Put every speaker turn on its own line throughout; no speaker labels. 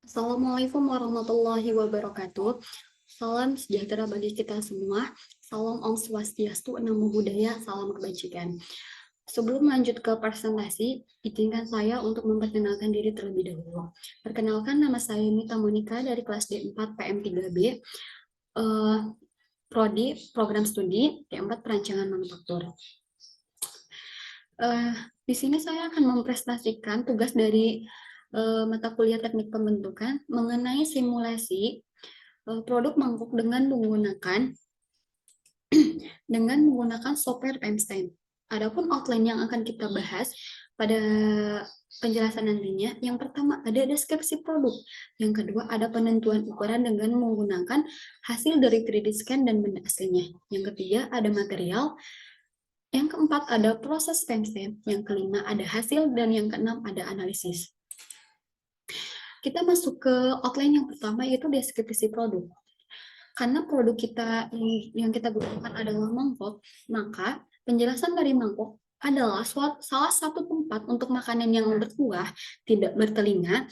Assalamualaikum warahmatullahi wabarakatuh. Salam sejahtera bagi kita semua. Salam Om Swastiastu, Namo Buddhaya, salam kebajikan. Sebelum lanjut ke presentasi, izinkan saya untuk memperkenalkan diri terlebih dahulu. Perkenalkan, nama saya Mita Monika dari kelas D4 PM3B, Prodi Program Studi D4 Perancangan Manufaktur. Di sini saya akan mempresentasikan tugas dari mata kuliah teknik pembentukan mengenai simulasi produk mangkok dengan menggunakan software Einstein. Adapun outline yang akan kita bahas pada penjelasan nantinya, yang pertama ada deskripsi produk, yang kedua ada penentuan ukuran dengan menggunakan hasil dari 3D scan dan benda aslinya, yang ketiga ada material, yang keempat ada proses Einstein, yang kelima ada hasil, dan yang keenam ada analisis. Kita masuk ke outline yang pertama, yaitu deskripsi produk. Karena produk kita yang kita gunakan adalah mangkok, maka penjelasan dari mangkok adalah salah satu tempat untuk makanan yang berkuah, tidak bertelinga,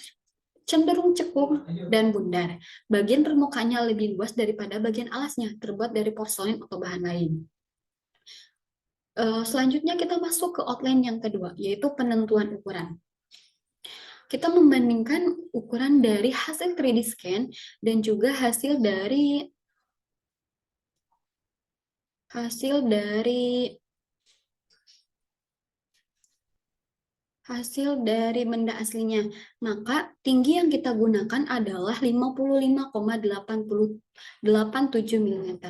cenderung cekung, dan bundar. Bagian permukaannya lebih luas daripada bagian alasnya, terbuat dari porselen atau bahan lain. Selanjutnya kita masuk ke outline yang kedua, yaitu penentuan ukuran. Kita membandingkan ukuran dari hasil 3D scan dan juga hasil dari benda aslinya. Maka tinggi yang kita gunakan adalah 55,87 mm.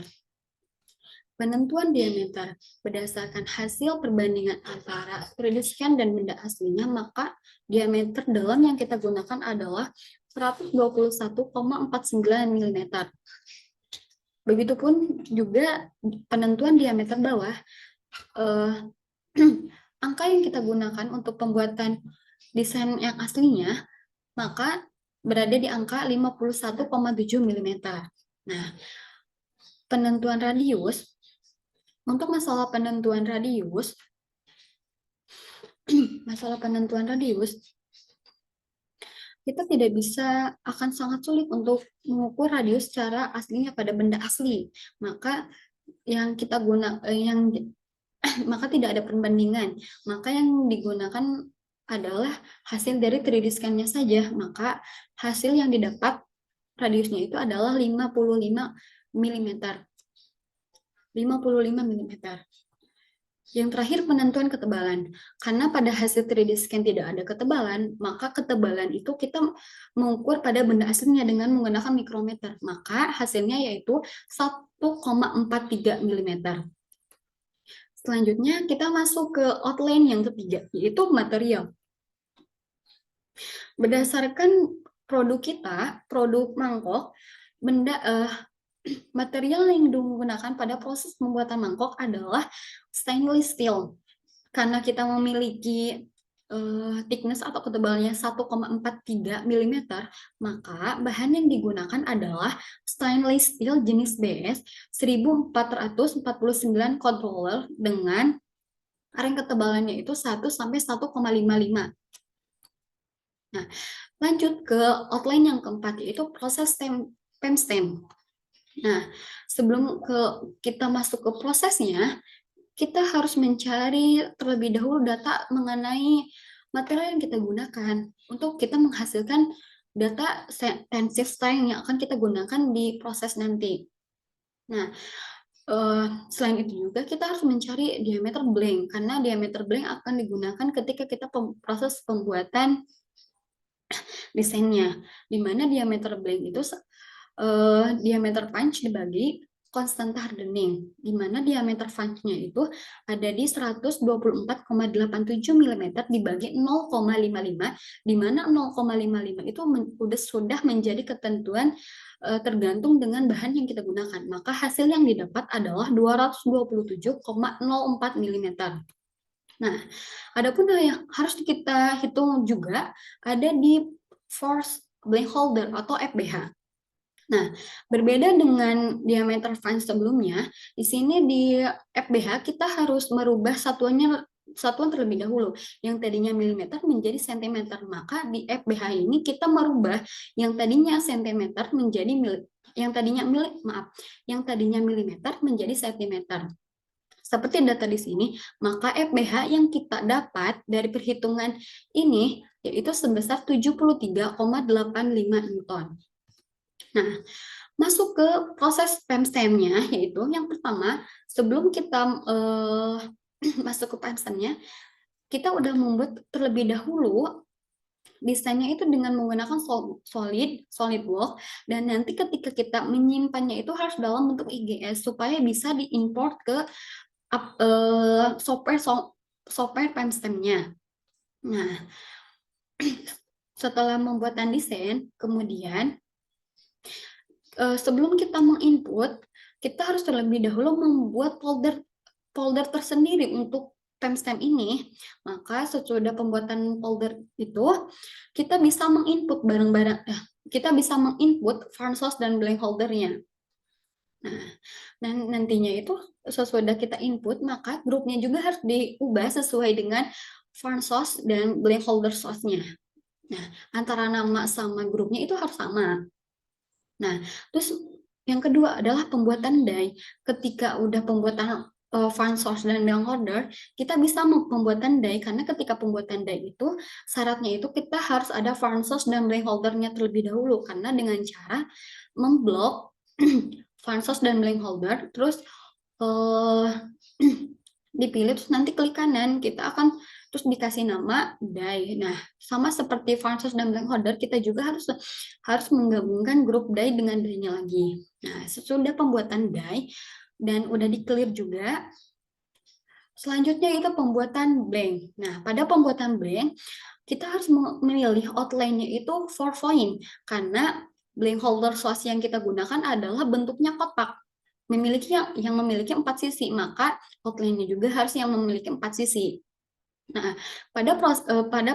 Penentuan diameter berdasarkan hasil perbandingan antara 3D scan dan benda aslinya, maka diameter dalam yang kita gunakan adalah 121,49 mm. Begitupun juga penentuan diameter bawah, angka yang kita gunakan untuk pembuatan desain yang aslinya, maka berada di angka 51,7 mm. Nah, penentuan radius, untuk masalah penentuan radius, kita tidak bisa, akan sangat sulit untuk mengukur radius secara aslinya pada benda asli. Maka yang kita maka tidak ada perbandingan. Maka yang digunakan adalah hasil dari 3D scan-nya saja. Maka hasil yang didapat radiusnya itu adalah 55 mm. 55 mm. Yang terakhir, penentuan ketebalan. Karena pada hasil 3D scan tidak ada ketebalan, maka ketebalan itu kita mengukur pada benda aslinya dengan menggunakan mikrometer. Maka hasilnya yaitu 1,43 mm. Selanjutnya kita masuk ke outline yang ketiga, yaitu material. Berdasarkan produk kita, produk mangkok, material yang digunakan pada proses pembuatan mangkok adalah stainless steel. Karena kita memiliki thickness atau ketebalannya 1,43 mm, maka bahan yang digunakan adalah stainless steel jenis BS 1449 controller dengan ring ketebalannya itu 1 sampai 1,55. Nah, lanjut ke outline yang keempat, yaitu proses PEM-STEM. Nah, sebelum kita masuk ke prosesnya, kita harus mencari terlebih dahulu data mengenai material yang kita gunakan untuk kita menghasilkan data tensile strength yang akan kita gunakan di proses nanti. Nah, selain itu juga kita harus mencari diameter blank, karena diameter blank akan digunakan ketika kita proses pembuatan desainnya, di mana diameter blank itu diameter punch dibagi konstanta hardening, di mana diameter punch-nya itu ada di 124,87 mm dibagi 0,55, di mana 0,55 itu sudah menjadi ketentuan tergantung dengan bahan yang kita gunakan. Maka hasil yang didapat adalah 227,04 mm. Nah, adapun yang harus kita hitung juga ada di force blank holder atau FBH. Nah, berbeda dengan diameter flange sebelumnya, di sini di FBH kita harus merubah satuannya satuan terlebih dahulu. Yang tadinya milimeter menjadi sentimeter. Maka di FBH ini kita merubah yang tadinya sentimeter menjadi yang tadinya milimeter menjadi sentimeter. Seperti data di sini, maka FBH yang kita dapat dari perhitungan ini yaitu sebesar 73,85 Newton. Nah, masuk ke proses PEMSTEM-nya, yaitu yang pertama, sebelum kita masuk ke PEMSTEM-nya, kita udah membuat terlebih dahulu desainnya itu dengan menggunakan SolidWorks, dan nanti ketika kita menyimpannya itu harus dalam bentuk IGS supaya bisa diimport ke software PEMSTEM-nya. Nah, setelah pembuatan desain, kemudian sebelum kita menginput, kita harus terlebih dahulu membuat folder tersendiri untuk PEMSTEM ini. Maka sesudah pembuatan folder itu, kita bisa menginput barang-barang, kita bisa menginput font source dan blank holdernya. Nah, dan nantinya itu sesudah kita input, maka grupnya juga harus diubah sesuai dengan font source dan blank holder source-nya. Nah, antara nama sama grupnya itu harus sama. Nah, terus yang kedua adalah pembuatan die. Ketika udah pembuatan font source dan blank holder, kita bisa pembuatan die, karena ketika pembuatan die itu syaratnya itu kita harus ada font source dan blank holdernya terlebih dahulu, karena dengan cara memblok font source dan blank holder, terus dipilih, terus nanti klik kanan, kita akan terus dikasih nama die. Nah, sama seperti font source dan blank holder, kita juga harus menggabungkan grup die dengan die-nya lagi. Nah, sesudah pembuatan die dan udah di-clear juga, selanjutnya itu pembuatan blank. Nah, pada pembuatan blank, kita harus memilih outline-nya itu 4 point, karena blank holder source yang kita gunakan adalah bentuknya kotak, yang memiliki 4 sisi, maka outline-nya juga harus yang memiliki 4 sisi. Nah, pada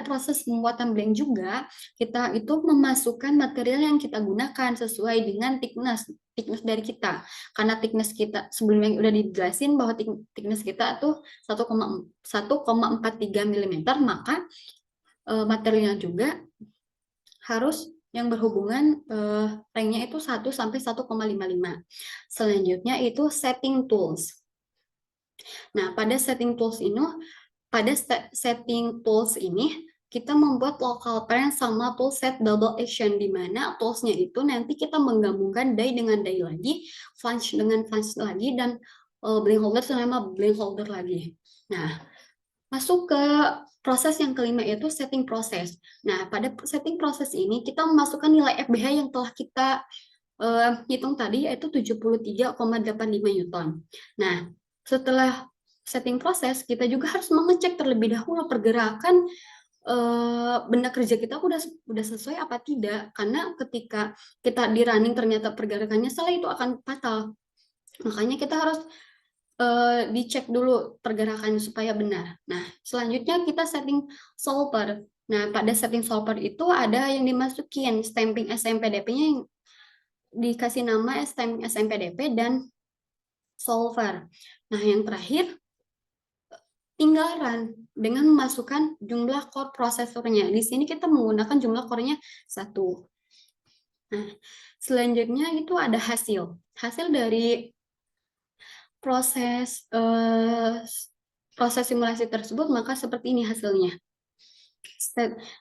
proses pembuatan blank juga, kita itu memasukkan material yang kita gunakan sesuai dengan thickness dari kita. Karena thickness kita sebelumnya udah dijelasin bahwa thickness kita tuh 1,43 mm, maka materialnya juga harus yang berhubungan ranknya itu 1 sampai 1,55. Selanjutnya itu setting tools. Nah, pada setting tools ini kita membuat local parent sama toolset double action, di mana toolsnya itu nanti kita menggabungkan die dengan die lagi, flange dengan flange lagi, dan blank holder sama blank holder lagi. Nah, masuk ke proses yang kelima, yaitu setting proses. Nah, pada setting proses ini kita memasukkan nilai FBH yang telah kita hitung tadi, yaitu 73,85 Newton. Nah, setelah setting proses, kita juga harus mengecek terlebih dahulu pergerakan benda kerja kita udah sesuai apa tidak, karena ketika kita di running ternyata pergerakannya salah, itu akan fatal. Makanya kita harus dicek dulu pergerakannya supaya benar. Nah, selanjutnya kita setting solver. Nah, pada setting solver itu ada yang dimasukin stamping SMPDP-nya, yang dikasih nama stamping SMPDP dan solver. Nah, yang terakhir tinggal run dengan memasukkan jumlah core prosesornya. Di sini kita menggunakan jumlah core-nya 1. Nah, selanjutnya itu ada hasil. Hasil dari proses simulasi tersebut, maka seperti ini hasilnya.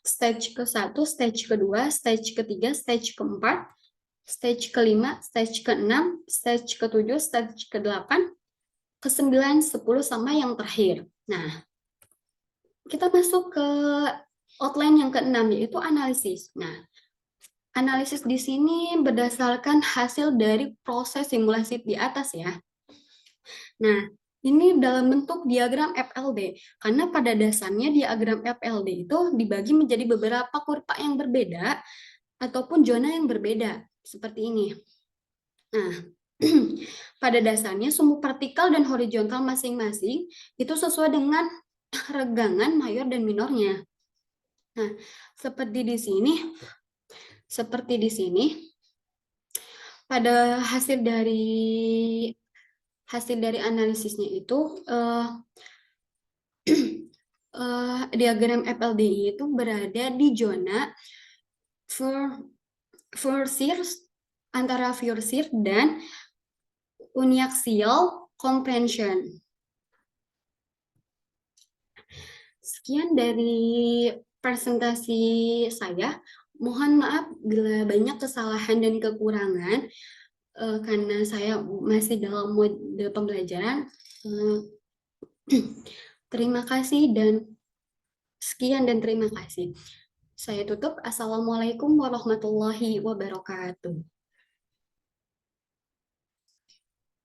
Stage ke-1, stage ke-2, stage ke-3, stage ke-4, stage ke-5, stage ke-6, stage ke-7, stage ke-8, ke-9, 10, sama yang terakhir. Nah, kita masuk ke outline yang ke-6, yaitu analisis. Nah, analisis di sini berdasarkan hasil dari proses simulasi di atas ya. Nah, ini dalam bentuk diagram FLD, karena pada dasarnya diagram FLD itu dibagi menjadi beberapa kurva yang berbeda ataupun zona yang berbeda, seperti ini. Nah, pada dasarnya sumbu vertikal dan horizontal masing-masing itu sesuai dengan regangan mayor dan minornya. Nah, seperti di sini, pada hasil dari analisisnya itu diagram FLDI itu berada di zona for Faurisson antara Faurisson dan uniaxial compression. Sekian dari presentasi saya. Mohon maaf bila banyak kesalahan dan kekurangan karena saya masih dalam mode pembelajaran. Terima kasih dan sekian dan terima kasih. Saya tutup. Assalamualaikum warahmatullahi wabarakatuh.